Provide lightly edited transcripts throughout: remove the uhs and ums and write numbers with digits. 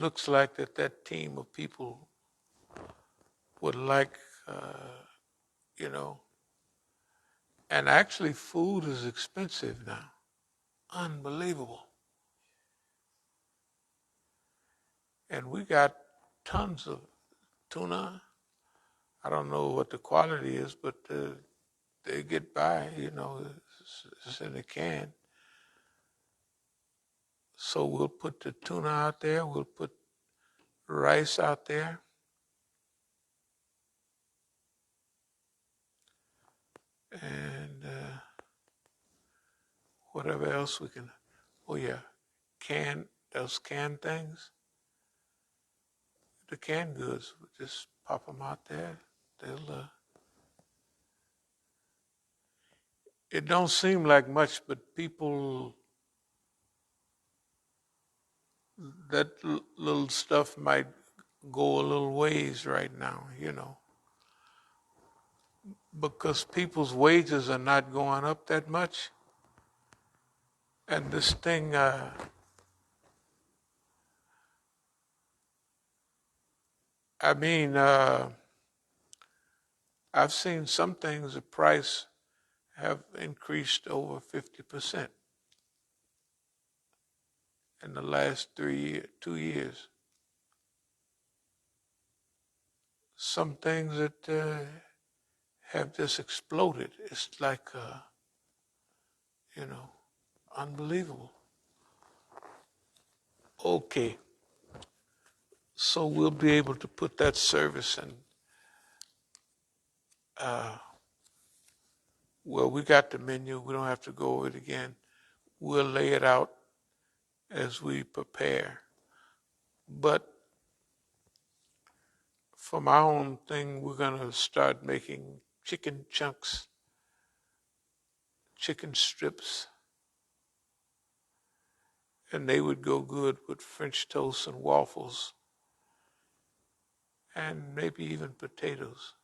looks like that team of people would like, you know, and actually food is expensive now. Unbelievable. And we got tons of tuna. I don't know what the quality is, but they get by, it's in a can. So we'll put the tuna out there, we'll put rice out there. And whatever else we can, oh yeah, those canned things, the canned goods, we just pop them out there. It don't seem like much, but people, that little stuff might go a little ways right now, because people's wages are not going up that much. And this thing, I mean, I've seen some things, the price have increased over 50% in the last 2 years. Some things that have just exploded. It's like, unbelievable. Okay, so we'll be able to put that service in. Well, we got the menu. We don't have to go over it again. We'll lay it out as we prepare. But for my own thing, we're going to start making chicken chunks, chicken strips, and they would go good with French toast and waffles, and maybe even potatoes.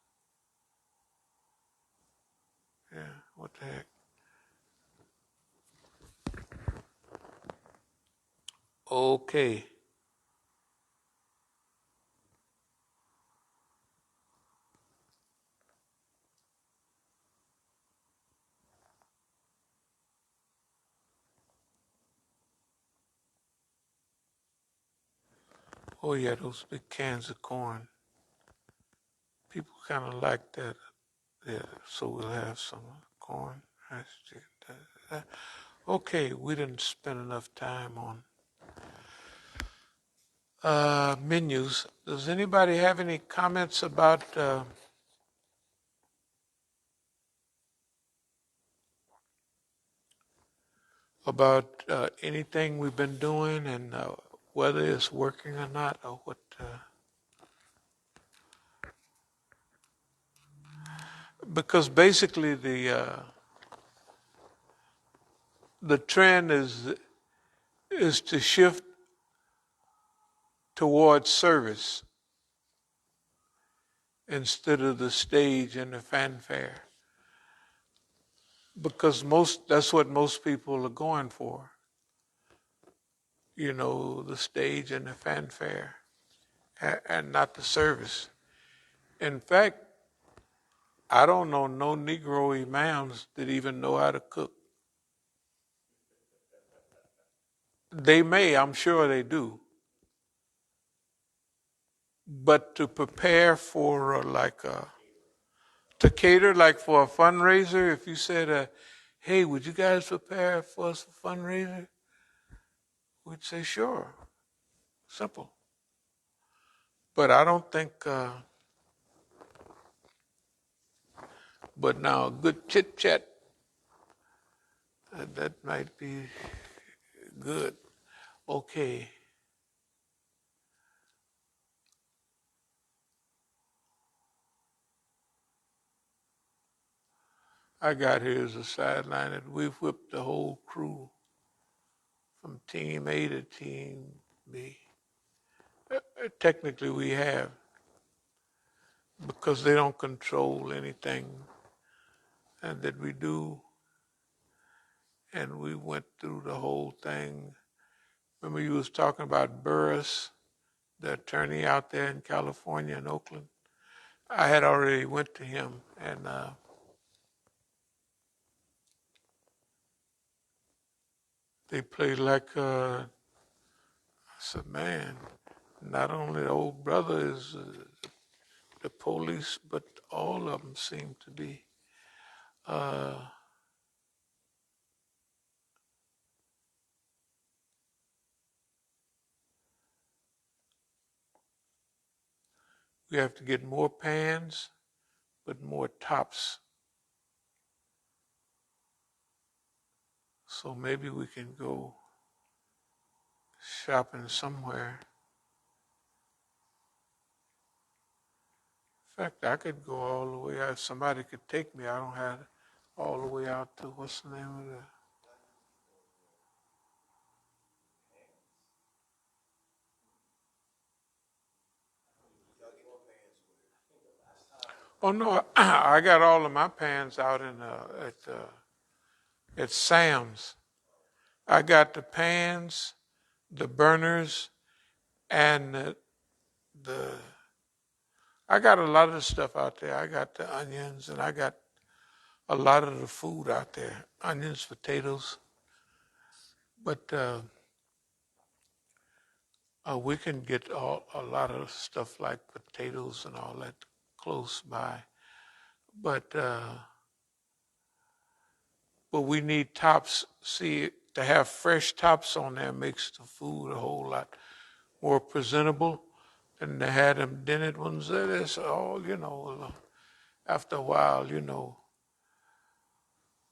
Yeah, what the heck. Okay. Oh yeah, those big cans of corn. People kind of like that. Yeah, so we'll have some corn, rice, chicken. Okay, we didn't spend enough time on menus. Does anybody have any comments about anything we've been doing and whether it's working or not, or what? Because basically the trend is to shift towards service instead of the stage and the fanfare. Because that's what most people are going for. The stage and the fanfare, and not the service. In fact, I don't know no Negro imams that even know how to cook. They may, I'm sure they do. But to prepare for to cater like for a fundraiser, if you said, hey, would you guys prepare for us a fundraiser? We'd say, sure, simple. But I don't think, but now a good chit chat, that might be good. Okay. I got here as a sideline, and we've whipped the whole crew from Team A to Team B. Technically, we have, because they don't control anything and that we do. And we went through the whole thing. Remember, you was talking about Burris the attorney out there in California in Oakland. I had already went to him, and they played like I said, man, not only the old brother is the police, but all of them seem to be. We have to get more pans, but more tops. So maybe we can go shopping somewhere. In fact, I could go all the way out. If somebody could take me, I don't have all the way out to, what's the name of that? Oh no, I got all of my pans out in at Sam's. I got the pans, the burners, and the I got a lot of the stuff out there. I got the onions, and I got a lot of the food out there. Onions, potatoes, but we can get a lot of stuff like potatoes and all that close by. But but we need tops. See, to have fresh tops on there makes the food a whole lot more presentable than to have them dented ones. That's all, after a while,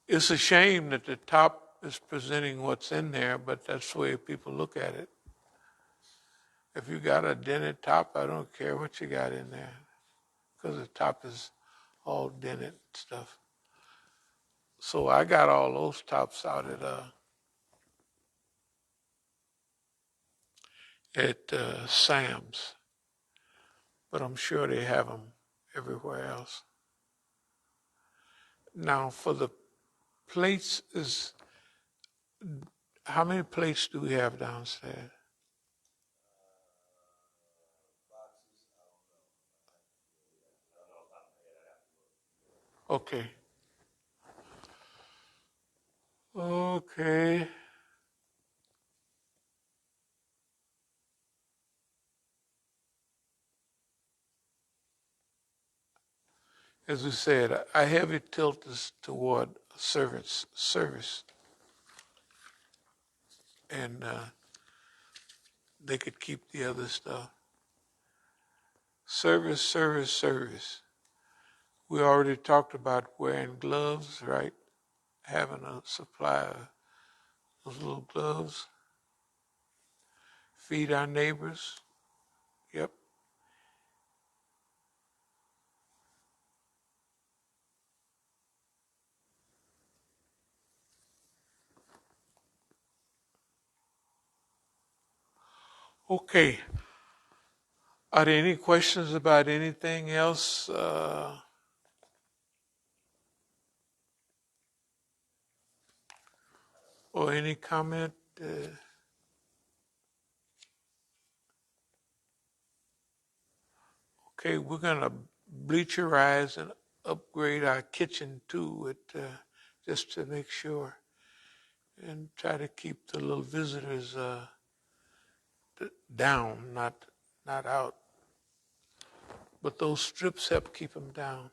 It's a shame that the top is presenting what's in there, but that's the way people look at it. If you got a dented top, I don't care what you got in there, because the top is all dented stuff. So I got all those tops out at Sam's, but I'm sure they have them everywhere else. Now for the plates is, how many plates do we have downstairs? Okay. Okay. As we said, I have it tilted toward service, and they could keep the other stuff. Service. We already talked about wearing gloves, right? Having a supply of those little gloves. Feed our neighbors. Yep. Okay. Are there any questions about anything else? Or any comment? Okay, we're gonna bleacherize and upgrade our kitchen too, just to make sure, and try to keep the little visitors down, not out. But those strips help keep them down.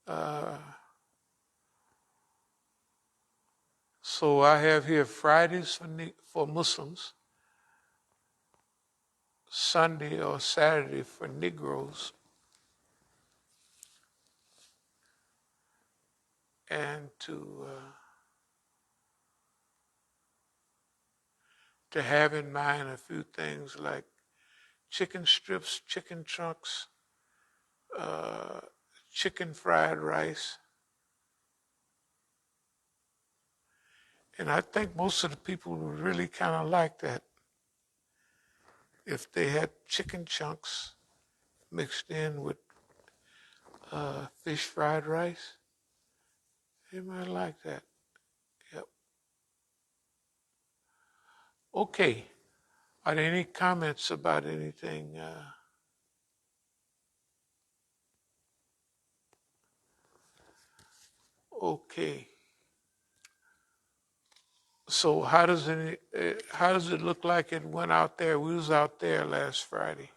Uh, so I have here Fridays for Muslims, Sunday or Saturday for Negroes, and to have in mind a few things like chicken strips, chicken trunks, uh, chicken fried rice. And I think most of the people would really kind of like that. If they had chicken chunks mixed in with fish fried rice, they might like that. Yep. Okay. Are there any comments about anything? Okay. So how does it look like it went out there? We was out there last Friday.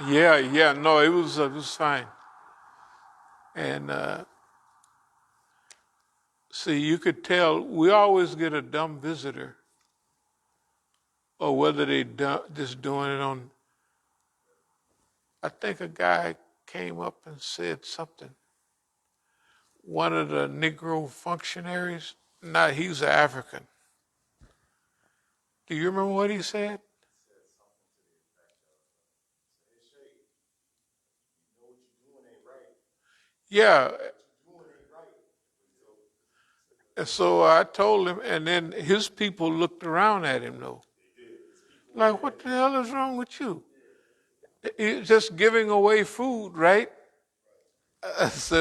Yeah, no, it was fine. And see, you could tell we always get a dumb visitor, or whether they just doing it on. I think a guy came up and said something. One of the Negro functionaries, he's an African. Do you remember what he said? Yeah. And so I told him, and then his people looked around at him though. Like, what the hell is wrong with you? He's just giving away food, right? That's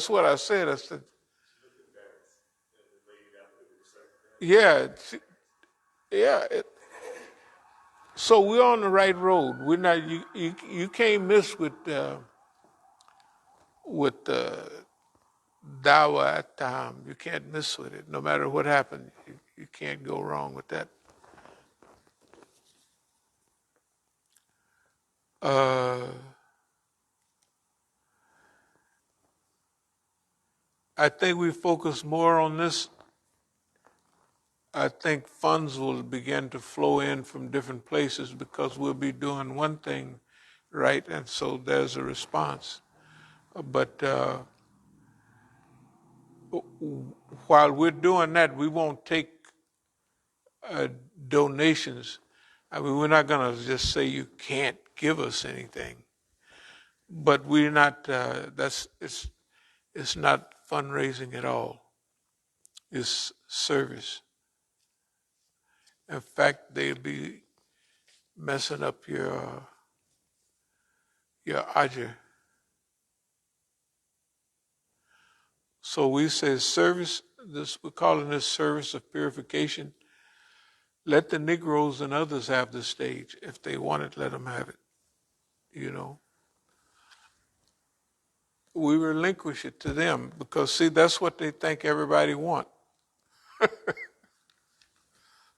what I said. I said, yeah, yeah. So we're on the right road. We're not. You can't miss with dawa at time. You can't miss with it. No matter what happens, you can't go wrong with that. I think we focus more on this. I think funds will begin to flow in from different places because we'll be doing one thing right, and so there's a response. But while we're doing that, we won't take donations. I mean, we're not going to just say you can't give us anything. But we're not. It's not fundraising at all. It's service. In fact, they'll be messing up your ajr. So we say service. We're calling this service of purification. Let the Negroes and others have the stage. If they want it, let them have it. You know. We relinquish it to them because, see, that's what they think everybody want.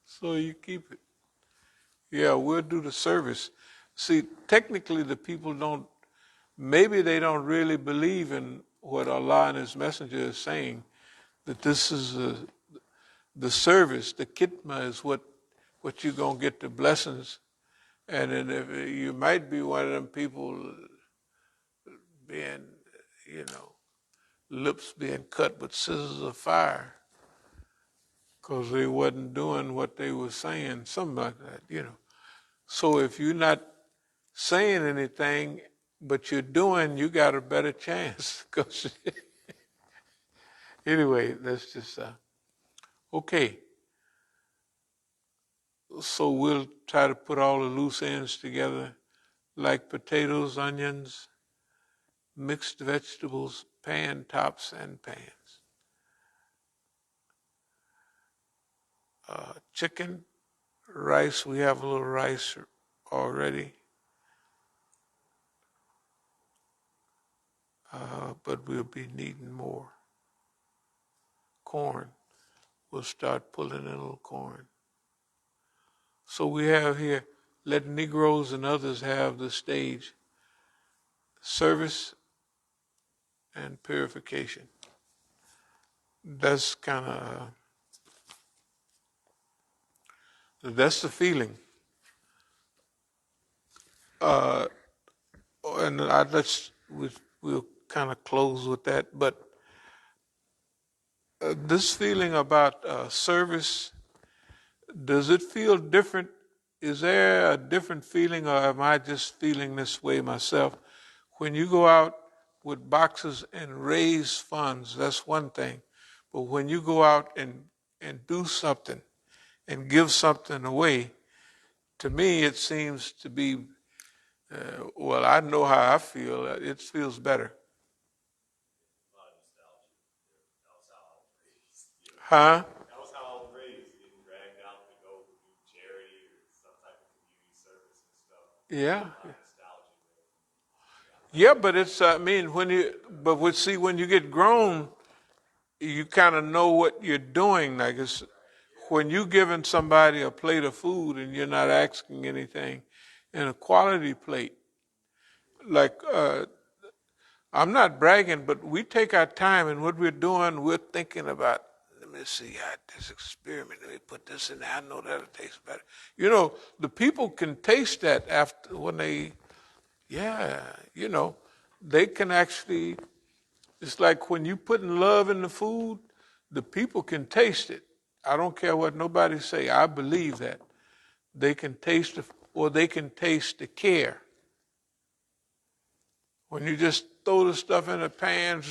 So you keep it. Yeah, we'll do the service. See, technically the people maybe they don't really believe in what Allah and His Messenger is saying, that this is the service, the khidmah is what you're going to get the blessings. And then if you might be one of them people being, lips being cut with scissors of fire because they wasn't doing what they were saying, something like that. So if you're not saying anything, but you're doing, you got a better chance. Anyway, that's just, okay. So we'll try to put all the loose ends together, like potatoes, onions, mixed vegetables, pan tops and pans. Chicken, rice, we have a little rice already. But we'll be needing more. Corn, we'll start pulling in a little corn. So we have here, let Negroes and others have the stage. Service and purification. That's kind of, that's the feeling. And we'll kind of close with that. But this feeling about service, does it feel different? Is there a different feeling, or am I just feeling this way myself? When you go out with boxes and raise funds, that's one thing. But when you go out and do something and give something away, to me it seems to be, well, I know how I feel. It feels better. Huh? That was how I was raised, getting dragged out to go do charity or some type of community service and stuff. Yeah. A lot of nostalgia there. Yeah, but it's, I mean, when you get grown, you kind of know what you're doing. Like it's, when you giving somebody a plate of food and you're not asking anything, and a quality plate, like, I'm not bragging, but we take our time and what we're doing, we're thinking about, let me see how this experiment, let me put this in there, I know that'll taste better. You know, the people can taste that after when they, yeah, you know, they can actually, it's like when you putting love in the food, the people can taste it. I don't care what nobody say, I believe that. They can taste it, or they can taste the care. When you just throw the stuff in a pan,